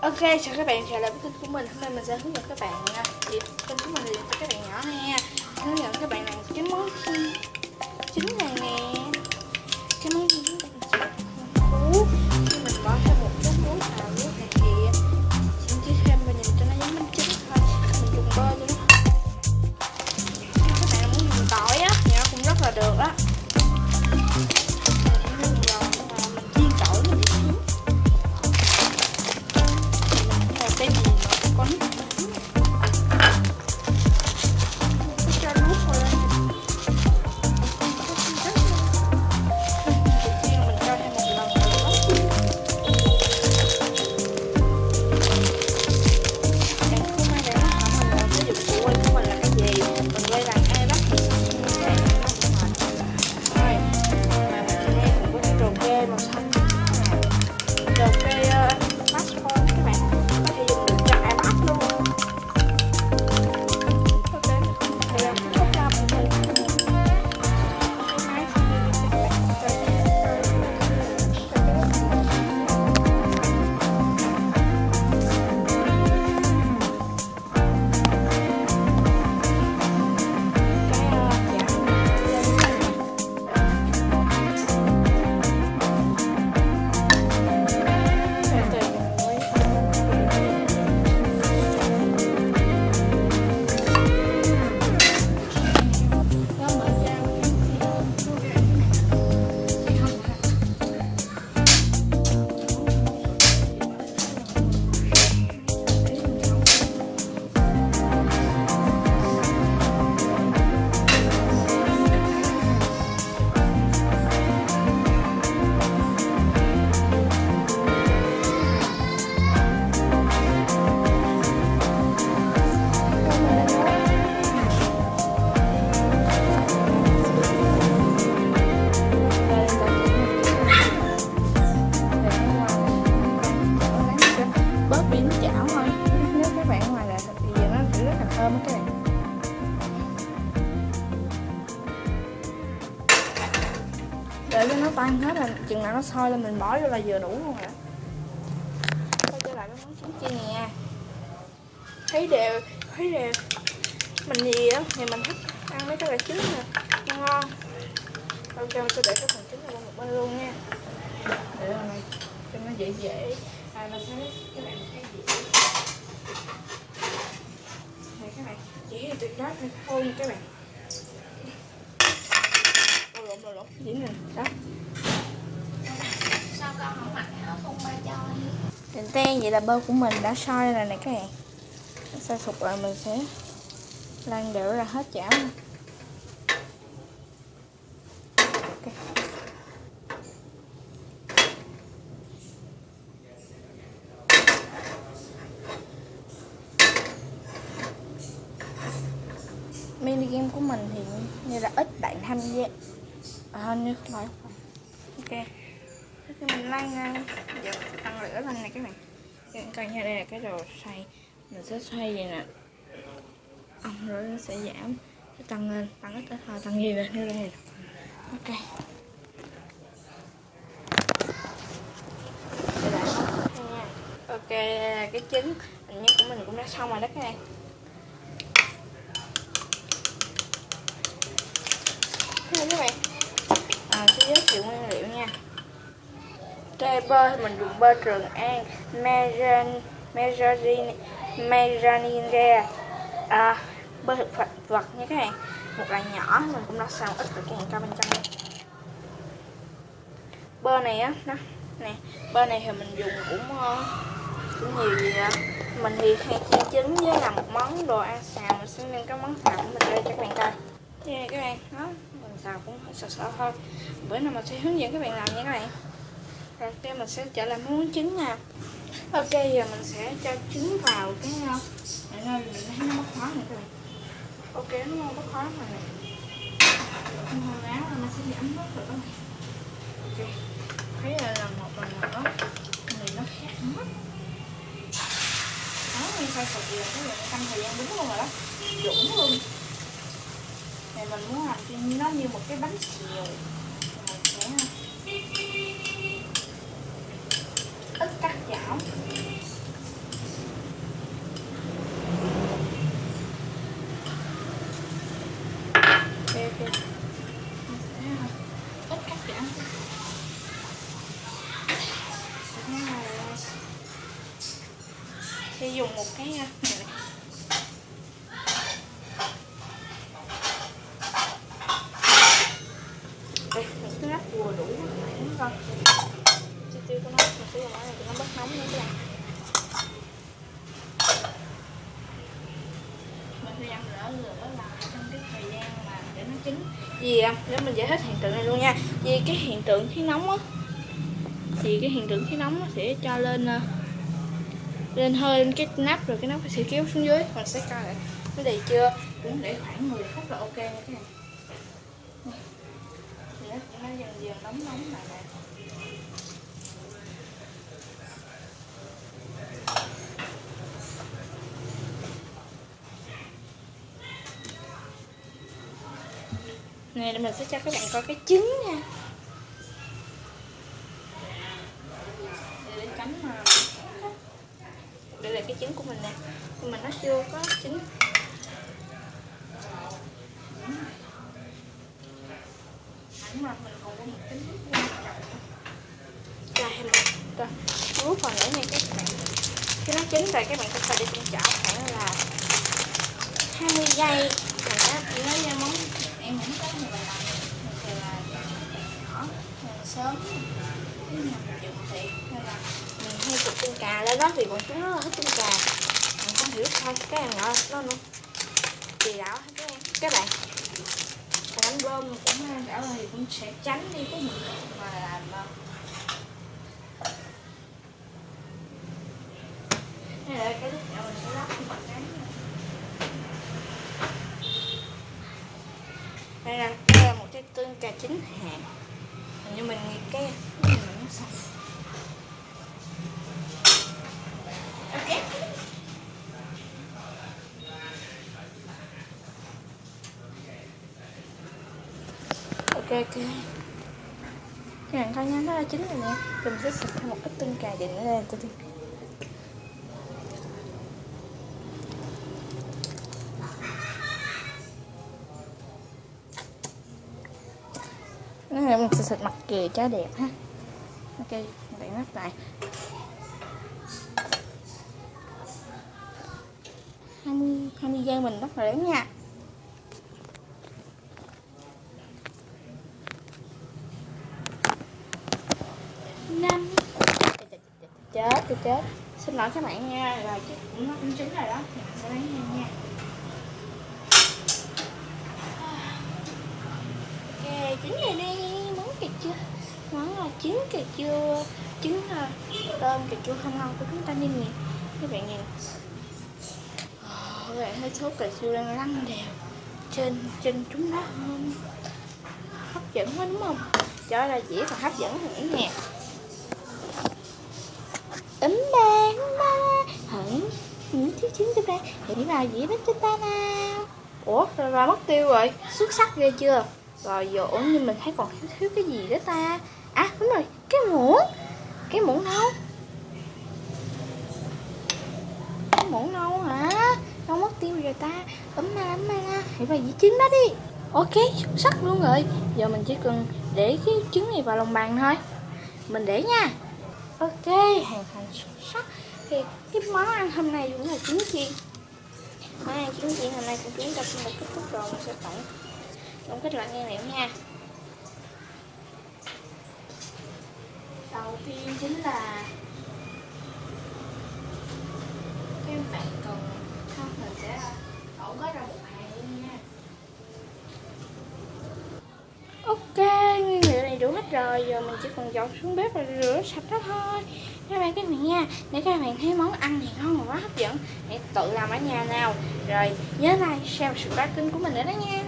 Ok, chào các bạn, trở lại với kênh của mình. Hôm nay mình sẽ hướng dẫn các bạn kênh của mình là cho các bạn nhỏ nha. Hướng dẫn các bạn làm cái món trứng này nè. Cái món trứng này cú. Khi mình bỏ thêm một chút muối vào nước này thì chỉ thêm và nhìn cho nó giống bánh trứng thôi. Mình dùng bơ cho nó. Các bạn muốn dùng tỏi á thì nó cũng rất là được á. Cái gì mà có nước cho nước vào lên đầu tiên mình cho thêm một lần nữa. Bạn không ai để nó hỏi mình sử dụng phụ huynh của mình là cái gì, mình quay bằng ai bắt thì rồi mà mình nghe mình có trồn kê màu xanh, trồn kê passport các bạn có thể dùng được cho iPad luôn. Bớt biến chảo thôi, nếu các bạn ngoài là thì giờ nó sẽ rất là thơm các bạn. Để cho nó tan hết là chừng nào nó sôi lên mình bỏ vô là vừa đủ luôn rồi. Quay trở lại cái món trứng chiên nè. Thấy đều mình gì á thì mình thích ăn mấy cái loại trứng nè, nó ngon. Ok, mình sẽ để cái phần trứng này qua một bên luôn nha, để này cho nó dễ nó sẽ các bạn thấy gì này, các bạn chỉ là tuyệt đối thôi nha các bạn. Đồ lộn chỉ này đó. Sao con không mặc áo thun ba cho Đèn ten vậy là bơ của mình đã sôi rồi này các bạn. Sôi sụp rồi mình sẽ lan đều ra hết chảo. Okay. Mini game của mình thì như là ít bạn tham gia, hình như không phải. Ok, khi mình lan giờ tăng lửa lên này các bạn. Coi nha, đây là cái đồ xay, mình sẽ xoay vậy nè, rồi nó sẽ giảm, sẽ tăng lên, tăng ít thôi, tăng nhiều lên như đây. Ok. Ok, cái trứng hình như của mình cũng đã xong rồi đó các bạn. Hello các bạn, sẽ giới thiệu nguyên liệu nha. Trái bơ mình dùng bơ Trường An, margarine, bơ thực vật nha các bạn. Một loại nhỏ mình cũng đã xào ít được cái cho bên trong. Bơ này á, đó nè, bơ này thì mình dùng cũng nhiều gì á. Mình thì hay chiên trứng với làm một món đồ ăn xào, mình sẽ nêm cái món xào của mình đây cho các bạn coi. Đây này các bạn, đó, mình xào cũng hơi sợ thôi. Bữa nào mình sẽ hướng dẫn các bạn làm nha các bạn. Rồi tiếp mình sẽ trở lại món trứng nha. Ok, giờ mình sẽ cho trứng vào cái nơi mình thấy nó bốc khói này các bạn. Ok, nó bốc khói rồi nè. Hơi ráo rồi nó sẽ giảm bớt rồi các bạn. Ok, thấy là một lần nữa thì nó khác mất. Đó, nguyên khai sụp gì là cái lượng canh thời gian đúng luôn rồi đó, dũng luôn. Này mình muốn làm cho nó như một cái bánh xèo, mình sẽ ít cắt chảo. sẽ dùng một cái này. Đây, mình cứ rắc vừa đủ khoảng coi chi tiêu của nó, mình sẽ dùng cái này cho nó bớt nóng nữa các bạn. Mình sẽ dặn lửa lại trong cái thời gian mà để nó chín. Vì để mình giải thích hiện tượng này luôn nha. Vì cái hiện tượng khí nóng á, thì cái hiện tượng khí nóng nó sẽ cho lên hơi lên cái nắp, rồi cái nắp sẽ kéo xuống dưới. Mình sẽ coi lại nó đầy chưa, cũng để khoảng 10 phút là ok nha các bạn. Thì nó dần dần nóng lại nè. Nè, mình sẽ cho các bạn coi cái trứng nha. Để tránh mà đây là cái trứng của mình nè, nhưng mà nó chưa có chín. Mà mình còn có một cái nước quan trọng. Rồi, nước còn nữa nha các bạn. Khi nó chín rồi các bạn có thể để trong chảo khoảng là 20 giây. Rồi nó ra món em không có nhiều bài mình thì là nhỏ sớm cái nhà mình chuẩn bị nên là mình hay chụp chân cà lên đó vì bọn chúng rất là thích chân cà. Mình không hiểu sao cái em nhỏ nó nữa kỳ đảo hết các bạn. Đánh bơm cũng đảo thì cũng sẽ tránh đi cái hiện tượng mà làm đây là cái lúc nhỏ mình sẽ lắp một cái đây là một cái tương cà chín hạt. Nhưng mình nghĩ cái này nó xong. Ok. Ok. Cái này coi nha, nó đã chín rồi nè. Mình sẽ xịt thêm một ít tương cà vậy nữa đây. Mình sẽ xịt mặt kìa cho đẹp ha. Ok, bạn lắp lại 20 giây mình bắt đầu nha. Chết xin lỗi các bạn nha, rồi chứ nó cũng chín rồi đó, mình sẽ lấy nha. Ok, chín rồi đi, món cà chua, món là trứng cà chua, trứng tôm cà chua không ngon của chúng ta đi nè các bạn nhìn. Các bạn thấy số cà chua đang lăn đều trên chúng nó không? Hấp dẫn quá đúng không? Cho là dĩa còn hấp dẫn hơn nè. Ba hẳn những thiếu trứng cho ba hãy vào dĩa bếp cho ta nào. Ủa rồi mất tiêu rồi, xuất sắc ghê chưa. Rồi giờ nhưng mình thấy còn thiếu cái gì đó ta. À đúng rồi, cái muỗng đâu, cái muỗng đâu hả, đâu mất tiêu rồi ta. Má hãy vào dĩa trứng đó đi. Ok, xuất sắc luôn rồi. Giờ mình chỉ cần để cái trứng này vào lòng bàn thôi, mình để nha. Ok, hoàn thành xuất sắc. Thì cái món ăn hôm nay cũng là trứng chiên. Món ăn trứng chiên hôm nay của chúng ta cũng đã kết thúc rồi. Mình sẽ tổng kết lại nguyên liệu nha. Đầu tiên chính là các bạn cần mình sẽ đổ hết ra một hàng luôn nha. Ok, nguyên liệu này đủ hết rồi, giờ mình chỉ cần dọn xuống bếp và rửa sạch đó thôi các bạn nha. Để các bạn thấy món ăn này ngon và quá hấp dẫn, hãy tự làm ở nhà nào. Rồi nhớ like, share, subscribe kênh của mình nữa đó nha.